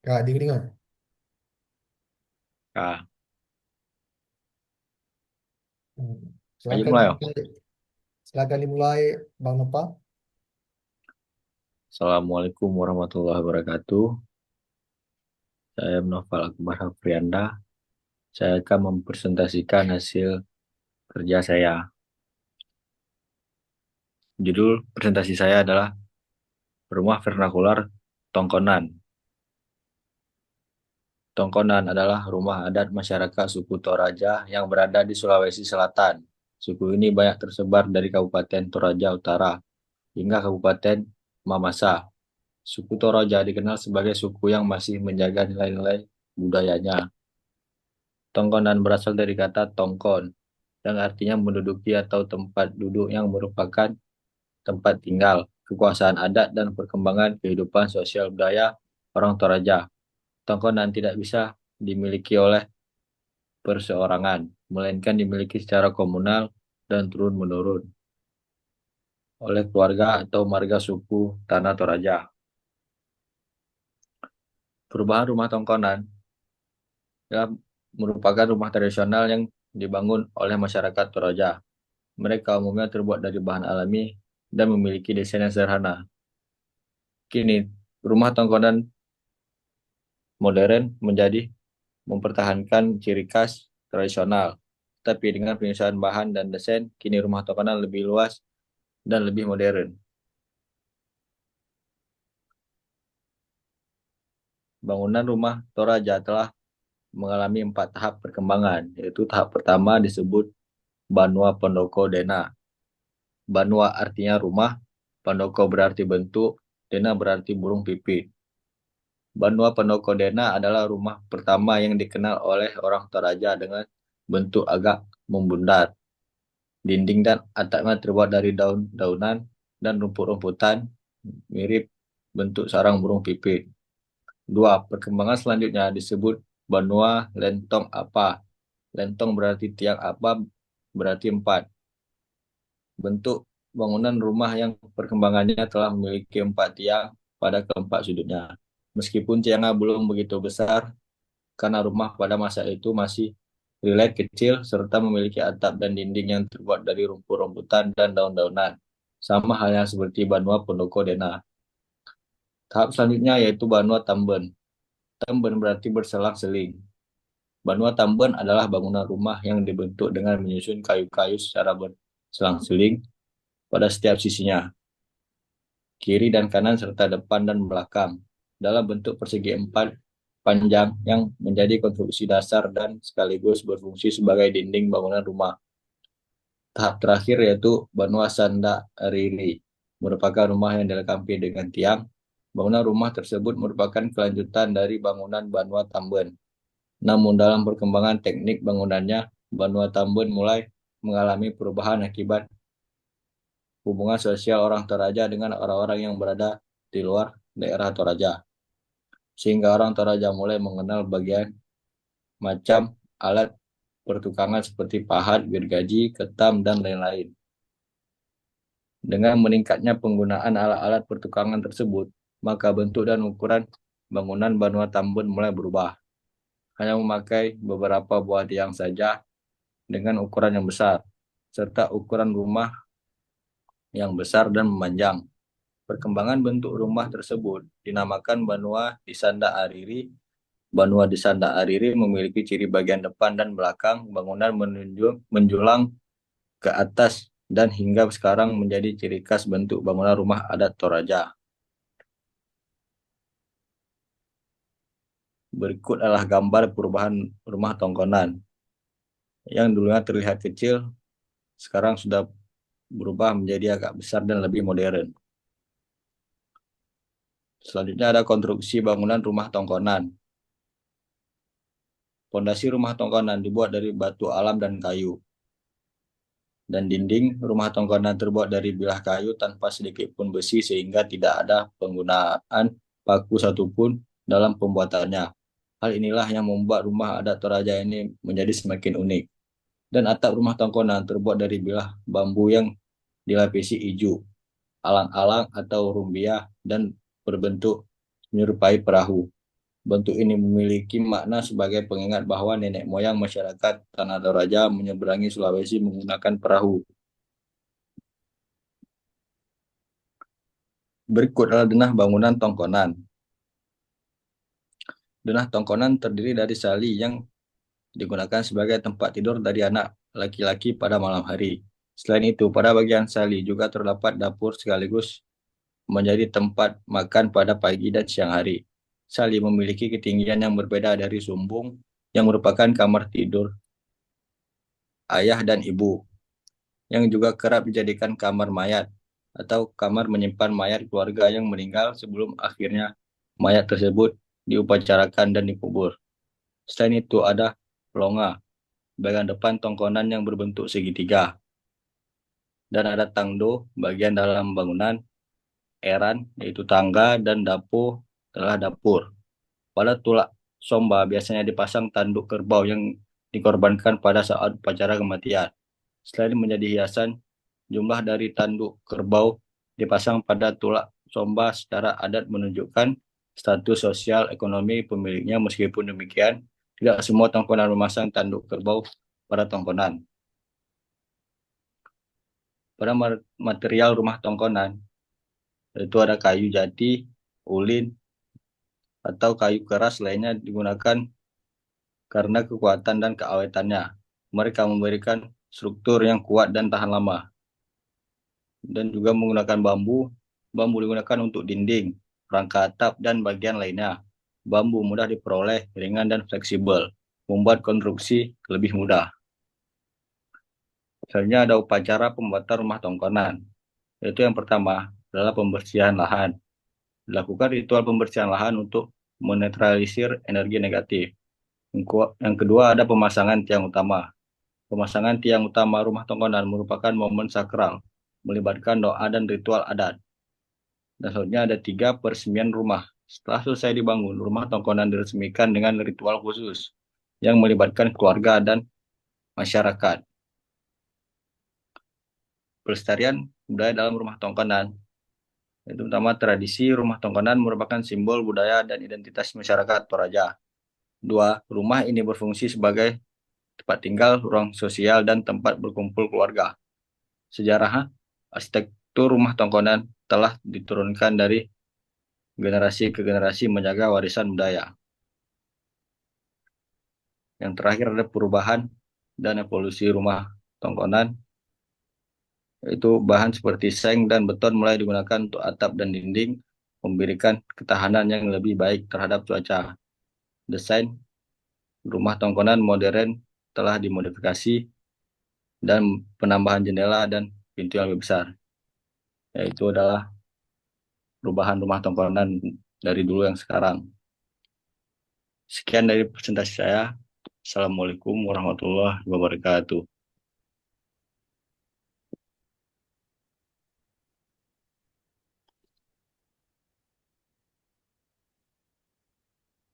Kak, dengar. Kak, ayo Silakan mulai. Oh. dimulai. Silakan dimulai, Bang Nopal. Assalamualaikum warahmatullahi wabarakatuh. Saya Noval Akbar Hafrianda. Saya akan mempresentasikan hasil kerja saya. Judul presentasi saya adalah Rumah Vernakular Tongkonan. Tongkonan adalah rumah adat masyarakat suku Toraja yang berada di Sulawesi Selatan. Suku ini banyak tersebar dari Kabupaten Toraja Utara hingga Kabupaten Mamasa. Suku Toraja dikenal sebagai suku yang masih menjaga nilai-nilai budayanya. Tongkonan berasal dari kata tongkon, yang artinya menduduki atau tempat duduk yang merupakan tempat tinggal, kekuasaan adat, dan perkembangan kehidupan sosial budaya orang Toraja. Tongkonan tidak bisa dimiliki oleh perseorangan, melainkan dimiliki secara komunal dan turun-menurun oleh keluarga atau marga suku Tanah Toraja. Perubahan rumah tongkonan ya, merupakan rumah tradisional yang dibangun oleh masyarakat Toraja. Mereka umumnya terbuat dari bahan alami dan memiliki desain yang sederhana. Kini, rumah tongkonan modern menjadi mempertahankan ciri khas tradisional. Tapi dengan penyesuaian bahan dan desain, kini rumah tongkonan lebih luas dan lebih modern. Bangunan rumah Toraja telah mengalami 4 tahap perkembangan, yaitu tahap pertama disebut Banua Pondoko Dena. Banua artinya rumah, Pandoko berarti bentuk, Dena berarti burung pipit. Banua Pendokodena adalah rumah pertama yang dikenal oleh orang Toraja dengan bentuk agak membundar. Dinding dan atapnya terbuat dari daun-daunan dan rumput-rumputan mirip bentuk sarang burung pipit. Dua, perkembangan selanjutnya disebut Banua Lentong Apa. Lentong berarti tiang apa berarti 4. Bentuk bangunan rumah yang perkembangannya telah memiliki 4 tiang pada keempat sudutnya. Meskipun tiangnya belum begitu besar, karena rumah pada masa itu masih relatif kecil serta memiliki atap dan dinding yang terbuat dari rumput-rumputan dan daun-daunan. Sama halnya seperti Banua Pondoko Dena. Tahap selanjutnya yaitu Banua Tamben. Tamben berarti berselang-seling. Banua Tamben adalah bangunan rumah yang dibentuk dengan menyusun kayu-kayu secara berselang-seling pada setiap sisinya, kiri dan kanan serta depan dan belakang, dalam bentuk persegi empat panjang yang menjadi konstruksi dasar dan sekaligus berfungsi sebagai dinding bangunan rumah. Tahap terakhir yaitu Banua Sanda Riri, merupakan rumah yang dilengkapi dengan tiang. Bangunan rumah tersebut merupakan kelanjutan dari bangunan Banua Tambun. Namun dalam perkembangan teknik bangunannya, Banua Tambun mulai mengalami perubahan akibat hubungan sosial orang Toraja dengan orang-orang yang berada di luar daerah Toraja. Sehingga orang Toraja mulai mengenal bagian macam alat pertukangan seperti pahat, gergaji, ketam, dan lain-lain. Dengan meningkatnya penggunaan alat-alat pertukangan tersebut, maka bentuk dan ukuran bangunan Banua Tambun mulai berubah. Hanya memakai beberapa buah tiang saja dengan ukuran yang besar, serta ukuran rumah yang besar dan memanjang. Perkembangan bentuk rumah tersebut dinamakan Banua di Sanda Ariri. Banua di Sanda Ariri memiliki ciri bagian depan dan belakang bangunan menjulang ke atas dan hingga sekarang menjadi ciri khas bentuk bangunan rumah adat Toraja. Berikut adalah gambar perubahan rumah tongkonan yang dulunya terlihat kecil, sekarang sudah berubah menjadi agak besar dan lebih modern. Selanjutnya ada konstruksi bangunan rumah tongkonan. Pondasi rumah tongkonan dibuat dari batu alam dan kayu. Dan dinding rumah tongkonan terbuat dari bilah kayu tanpa sedikit pun besi sehingga tidak ada penggunaan paku satupun dalam pembuatannya. Hal inilah yang membuat rumah adat Toraja ini menjadi semakin unik. Dan atap rumah tongkonan terbuat dari bilah bambu yang dilapisi ijuk, alang-alang atau rumbia dan berbentuk menyerupai perahu. Bentuk ini memiliki makna sebagai pengingat bahwa nenek moyang masyarakat Tanah Toraja menyeberangi Sulawesi menggunakan perahu. Berikut adalah denah bangunan tongkonan. Denah tongkonan terdiri dari sali yang digunakan sebagai tempat tidur dari anak laki-laki pada malam hari. Selain itu, pada bagian sali juga terdapat dapur sekaligus menjadi tempat makan pada pagi dan siang hari. Sali memiliki ketinggian yang berbeda dari sumbung yang merupakan kamar tidur ayah dan ibu, yang juga kerap dijadikan kamar mayat atau kamar menyimpan mayat keluarga yang meninggal sebelum akhirnya mayat tersebut diupacarakan dan dikubur. Selain itu ada longa, bagian depan tongkonan yang berbentuk segitiga, dan ada tangdo, bagian dalam bangunan, eran, yaitu tangga, dan dapo adalah dapur. Pada tulak somba biasanya dipasang tanduk kerbau yang dikorbankan pada saat upacara kematian. Selain menjadi hiasan, jumlah dari tanduk kerbau dipasang pada tulak somba secara adat menunjukkan status sosial ekonomi pemiliknya. Meskipun demikian, tidak semua tongkonan memasang tanduk kerbau pada tongkonan. Pada material rumah tongkonan, yaitu ada kayu jati, ulin, atau kayu keras lainnya digunakan karena kekuatan dan keawetannya. Mereka memberikan struktur yang kuat dan tahan lama. Dan juga menggunakan bambu. Bambu digunakan untuk dinding, rangka atap, dan bagian lainnya. Bambu mudah diperoleh, ringan dan fleksibel, membuat konstruksi lebih mudah. Misalnya ada upacara pembuatan rumah tongkonan, yaitu yang pertama adalah pembersihan lahan. Dilakukan ritual pembersihan lahan untuk menetralisir energi negatif. Yang kedua ada pemasangan tiang utama. Pemasangan tiang utama rumah tongkonan merupakan momen sakral, melibatkan doa dan ritual adat. Dan selanjutnya ada tiga, peresmian rumah. Setelah selesai dibangun, rumah tongkonan diresmikan dengan ritual khusus yang melibatkan keluarga dan masyarakat. Pelestarian budaya dalam rumah tongkonan. Itu pertama, tradisi rumah tongkonan merupakan simbol budaya dan identitas masyarakat Toraja. Dua, rumah ini berfungsi sebagai tempat tinggal, ruang sosial, dan tempat berkumpul keluarga. Sejarah arsitektur rumah tongkonan telah diturunkan dari generasi ke generasi menjaga warisan budaya. Yang terakhir ada perubahan dan evolusi rumah tongkonan, yaitu bahan seperti seng dan beton mulai digunakan untuk atap dan dinding, memberikan ketahanan yang lebih baik terhadap cuaca. Desain rumah tongkonan modern telah dimodifikasi dan penambahan jendela dan pintu yang lebih besar. Yaitu adalah perubahan rumah tongkonan dari dulu yang sekarang. Sekian dari presentasi saya. Assalamualaikum warahmatullahi wabarakatuh.